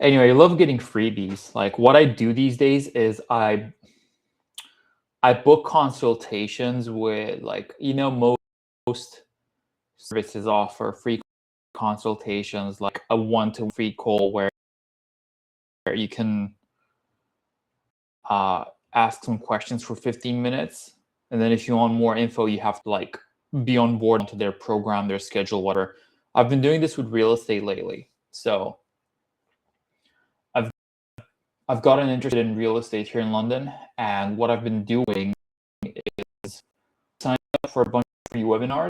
Anyway, I love getting freebies. Like what I do these days is I book consultations with like most services offer free consultations, like a one-to free call where you can ask some questions for 15 minutes. And then if you want more info, you have to like be on board onto their program, their schedule, whatever. I've been doing this with real estate lately. So I've I've gotten interested in real estate here in London, and what I've been doing is signing up for a bunch of free webinars,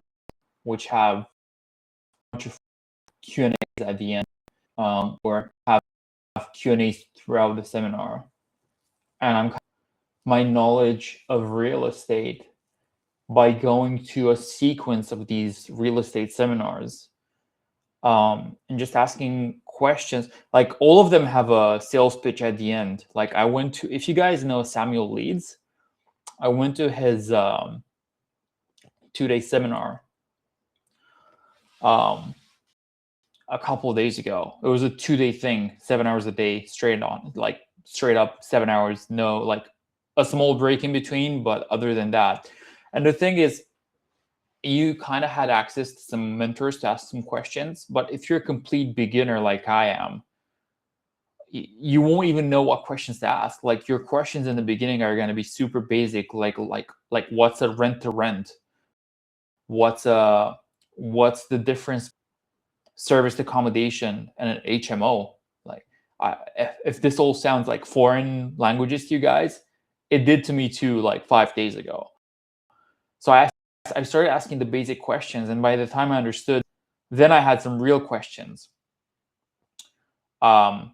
which have a bunch of Q&As at the end, or have Q&As throughout the seminar. And my knowledge of real estate by going to a sequence of these real estate seminars, and just asking questions. Like all of them have a sales pitch at the end. Like I went to, if you guys know Samuel Leeds, I went to his 2-day seminar a couple of days ago. It was a 2-day thing, 7 hours a day, straight on, like straight up 7 hours, no like a small break in between, but other than that. And the thing is, you kind of had access to some mentors to ask some questions, but if you're a complete beginner like I am, you won't even know what questions to ask. Like your questions in the beginning are going to be super basic, like what's a rent to rent, what's the difference serviced accommodation and an HMO. Like if this all sounds like foreign languages to you guys, it did to me too, like 5 days ago. So I started asking the basic questions, and by the time I understood, then I had some real questions. And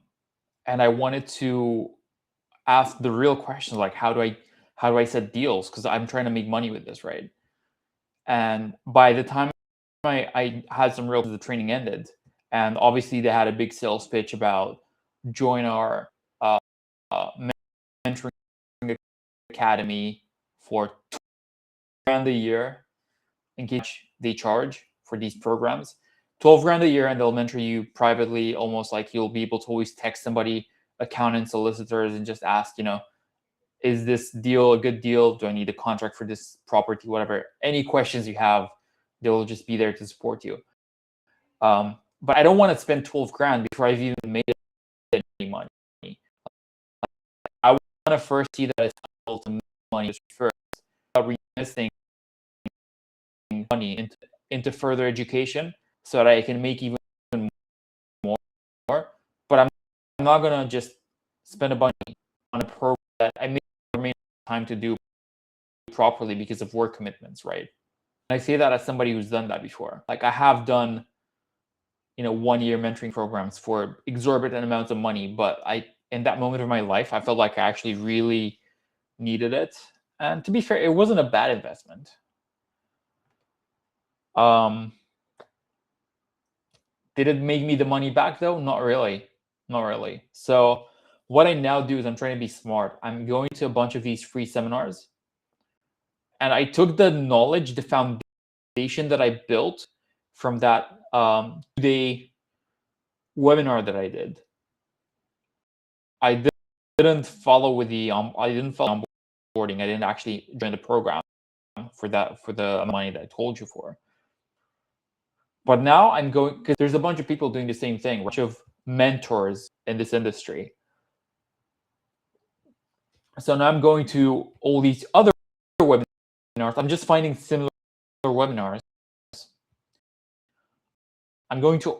I wanted to ask the real questions, like how do I set deals? Because I'm trying to make money with this, right? And by the time I had some real, the training ended, and obviously they had a big sales pitch about join our mentoring academy for $12,000 a year, engage they charge for these programs. $12,000 a year, and they'll mentor you privately, almost like you'll be able to always text somebody, accountants, solicitors, and just ask, is this deal a good deal? Do I need a contract for this property? Whatever. Any questions you have, they'll just be there to support you. But I don't want to spend $12,000 before I've even made any money. I want to first see that it's able to make money first, reinvesting money into further education so that I can make even more. But I'm not gonna just spend a bunch on a program that I may remain time to do properly because of work commitments, right? And I say that as somebody who's done that before. Like I have done, 1-year mentoring programs for exorbitant amounts of money, but in that moment of my life, I felt like I actually really needed it. And to be fair, it wasn't a bad investment. Did it make me the money back though? Not really. Not really. So what I now do is I'm trying to be smart. I'm going to a bunch of these free seminars, and I took the knowledge, the foundation that I built from that 2-day webinar that I did. I didn't follow with the I didn't follow onboarding. I didn't actually join the program for the money that I told you for. But now I'm going, because there's a bunch of people doing the same thing, a bunch of mentors in this industry. So now I'm going to all these other webinars. I'm just finding similar webinars. I'm going to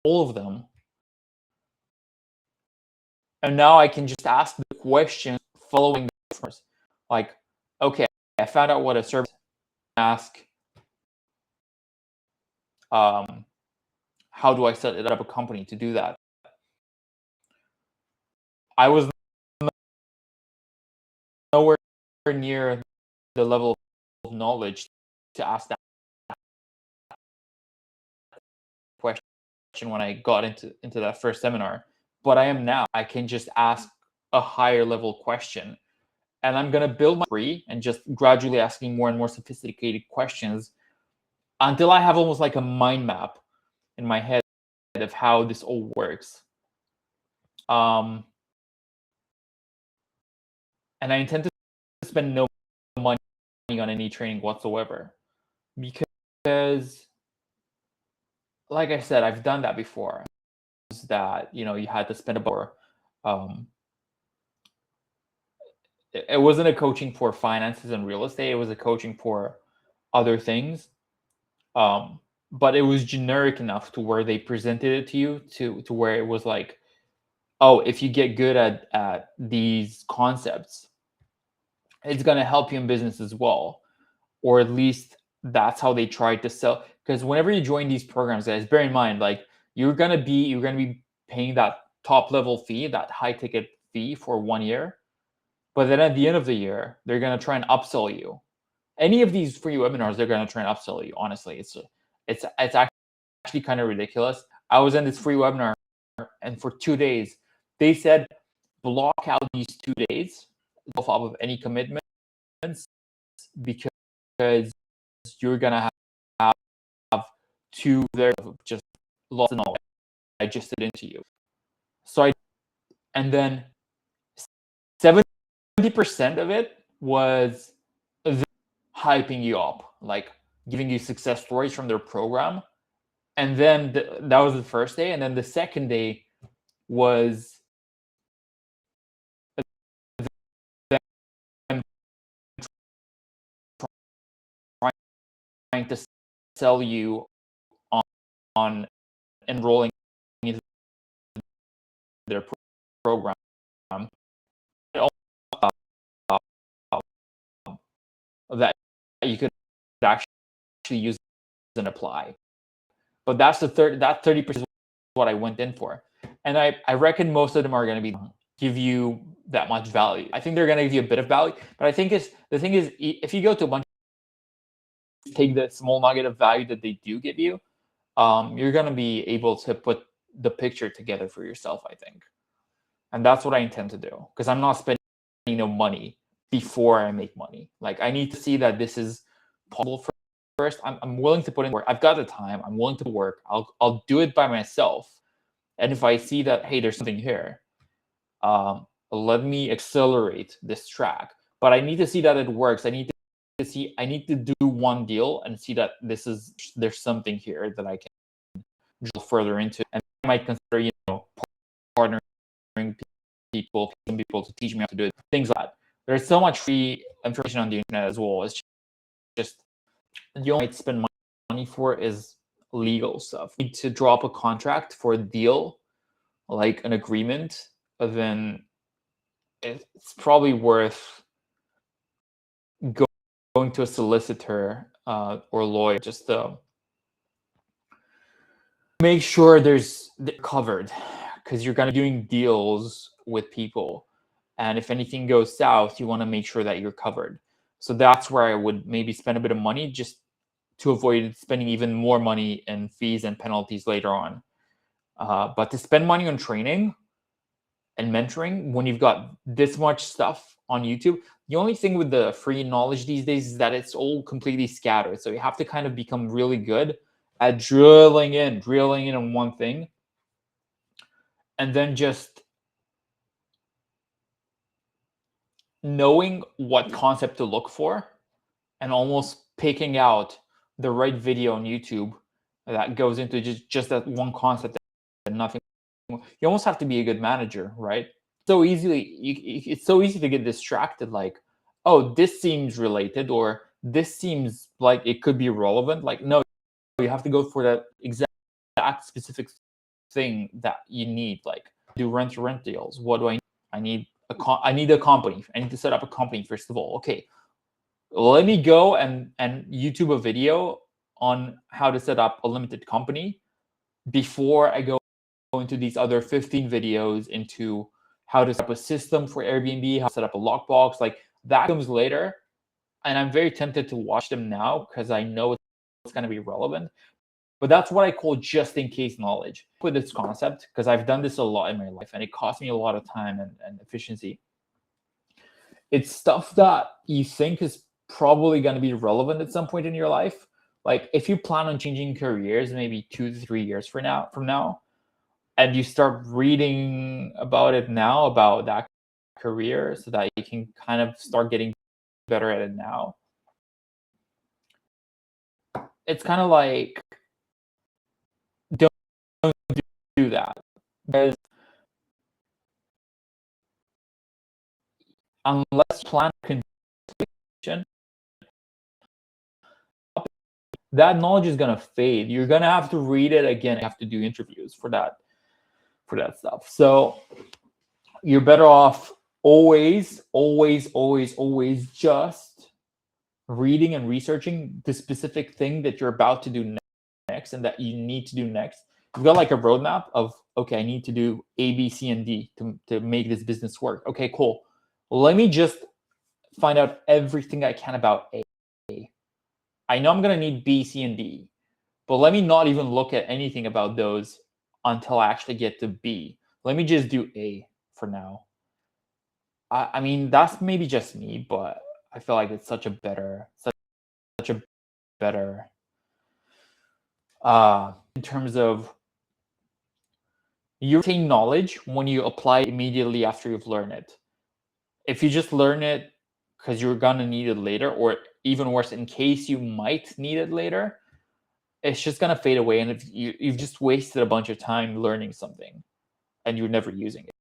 all of them. And now I can just ask the questions following the customers. Like, okay, I found out what a service ask. How do I set it up a company to do that? I was nowhere near the level of knowledge to ask that question when I got into that first seminar, but I am now. I can just ask a higher level question, and I'm gonna build my free and just gradually asking more and more sophisticated questions until I have almost like a mind map in my head of how this all works. Um, and I intend to spend no money on any training whatsoever, because, like I said, I've done that before. That you had to spend about. Um, it wasn't a coaching for finances and real estate. It was a coaching for other things. Um, but it was generic enough to where they presented it to you to where it was like, oh, if you get good at these concepts, it's going to help you in business as well. Or at least that's how they tried to sell. Because whenever you join these programs, guys, bear in mind, like you're gonna be paying that top level fee, that high ticket fee for 1 year. But then at the end of the year, they're gonna try and upsell you. Any of these free webinars, they're gonna try and upsell you. Honestly, it's actually kind of ridiculous. I was in this free webinar, and for 2 days, they said block out these 2 days off of any commitments, because you're gonna have two there just lots of knowledge digested into you. And then 70% of it was hyping you up, like giving you success stories from their program. And then that was the first day, and then the second day was them trying to sell you on enrolling into their program. That you could actually use and apply. But that's that 30% is what I went in for. And I reckon most of them are going to be give you that much value. I think they're going to give you a bit of value, but I think the thing is, if you go to a bunch, take the small nugget of value that they do give you, you're going to be able to put the picture together for yourself, I think. And that's what I intend to do, because I'm not spending money before I make money. Like, I need to see that this is possible first. I'm willing to put in work. I've got the time. I'm willing to work. I'll do it by myself. And if I see that, hey, there's something here, let me accelerate this track. But I need to see that it works. I need to do one deal and see that there's something here that I can drill further into. And I might consider, partnering people to teach me how to do it. Things like that. There's so much free information on the internet as well. It's just you only spend money for is legal stuff. You need to draw up a contract for a deal, like an agreement, then it's probably worth going to a solicitor or lawyer just to make sure they're covered, because you're going to be doing deals with people, and if anything goes south, you want to make sure that you're covered. So that's where I would maybe spend a bit of money, just to avoid spending even more money in fees and penalties later on. But to spend money on training and mentoring when you've got this much stuff on YouTube, the only thing with the free knowledge these days is that it's all completely scattered. So you have to kind of become really good at drilling in on one thing, and then just knowing what concept to look for and almost picking out the right video on YouTube that goes into just that one concept and nothing. You almost have to be a good manager, right? It's so easy to get distracted, like, oh, this seems related, or this seems like it could be relevant. Like, no, you have to go for that exact specific thing that you need. Like, do rent deals. What do I need? I need a company. I need to set up a company first of all. Okay, let me go and YouTube a video on how to set up a limited company before I go into these other 15 videos into how to set up a system for Airbnb, how to set up a lockbox. Like, that comes later. And I'm very tempted to watch them now because I know it's going to be relevant. But that's what I call just in case knowledge with this concept, because I've done this a lot in my life and it cost me a lot of time and efficiency. It's stuff that you think is probably going to be relevant at some point in your life. Like, if you plan on changing careers maybe 2 to 3 years from now, and you start reading about it now, about that career, so that you can kind of start getting better at it now. It's kind of like, don't do that, because unless you plan completion, that knowledge is gonna fade. You're gonna have to read it again. You have to do interviews for that stuff. So you're better off always just reading and researching the specific thing that you're about to do next and that you need to do next. You've got like a roadmap of, okay, I need to do A, B, C, and D to make this business work. Okay, cool. Let me just find out everything I can about A. I know I'm going to need B, C, and D, but let me not even look at anything about those until I actually get to B. Let me just do A for now. I mean, that's maybe just me, but I feel like it's such a better in terms of you retain knowledge when you apply it immediately after you've learned it. If you just learn it because you're gonna need it later, or even worse, in case you might need it later, it's just gonna fade away, and if you've just wasted a bunch of time learning something and you're never using it.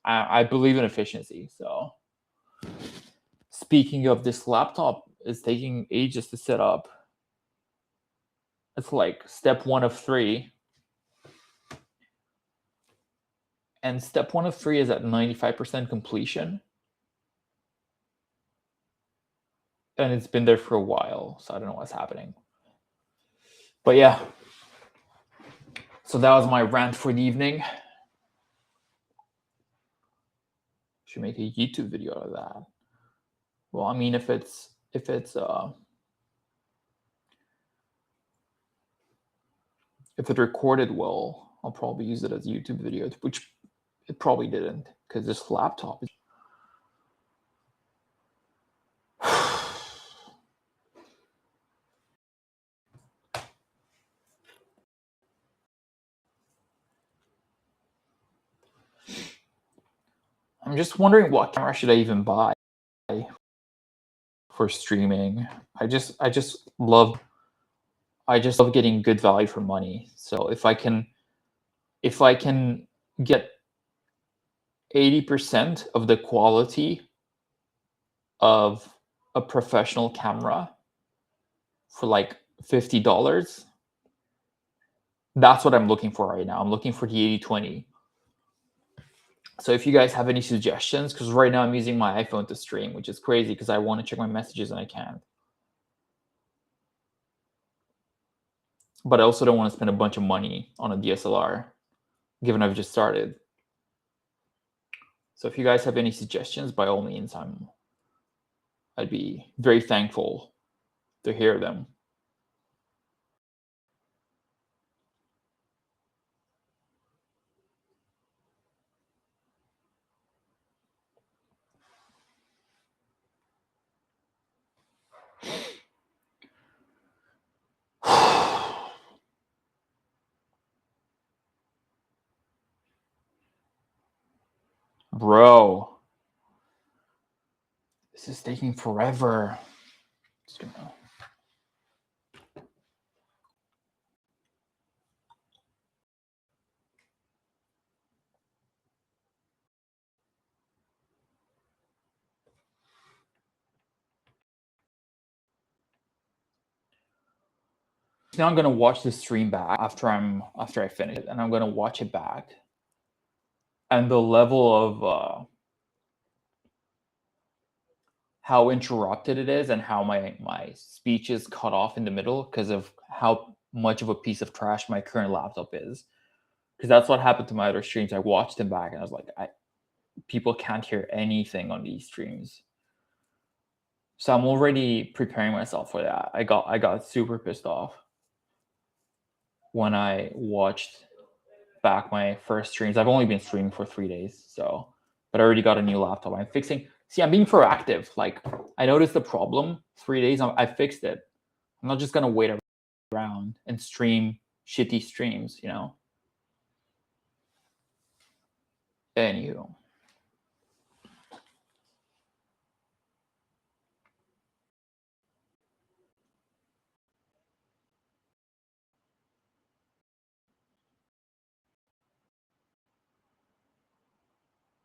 I believe in efficiency. So speaking of, this laptop is taking ages to set up. It's like step 1 of 3. And step 1 of 3 is at 95% completion. And it's been there for a while, so I don't know what's happening. But yeah. So that was my rant for the evening. Should make a YouTube video out of that. Well, I mean, if it recorded well, I'll probably use it as a YouTube video, which it probably didn't, because this laptop is I'm just wondering, what camera should I even buy for streaming? I just love getting good value for money. So if I can get 80% of the quality of a professional camera for like $50, that's what I'm looking for right now. I'm looking for the 80/20. So if you guys have any suggestions, because right now I'm using my iPhone to stream, which is crazy because I want to check my messages and I can't. But I also don't want to spend a bunch of money on a DSLR, given I've just started. So if you guys have any suggestions, by all means, I'd be very thankful to hear them. Bro, this is taking forever. Just gonna... Now I'm gonna watch the stream back after I finish it, and I'm gonna watch it back. And the level of how interrupted it is, and how my speech is cut off in the middle because of how much of a piece of trash my current laptop is. Because that's what happened to my other streams. I watched them back and I was like, people can't hear anything on these streams. So I'm already preparing myself for that. I got super pissed off when I watched back my first streams. I've only been streaming for 3 days, but I already got a new laptop. I'm fixing. See, I'm being proactive. Like, I noticed the problem. 3 days, I fixed it. I'm not just gonna wait around and stream shitty streams, you know. Anywho.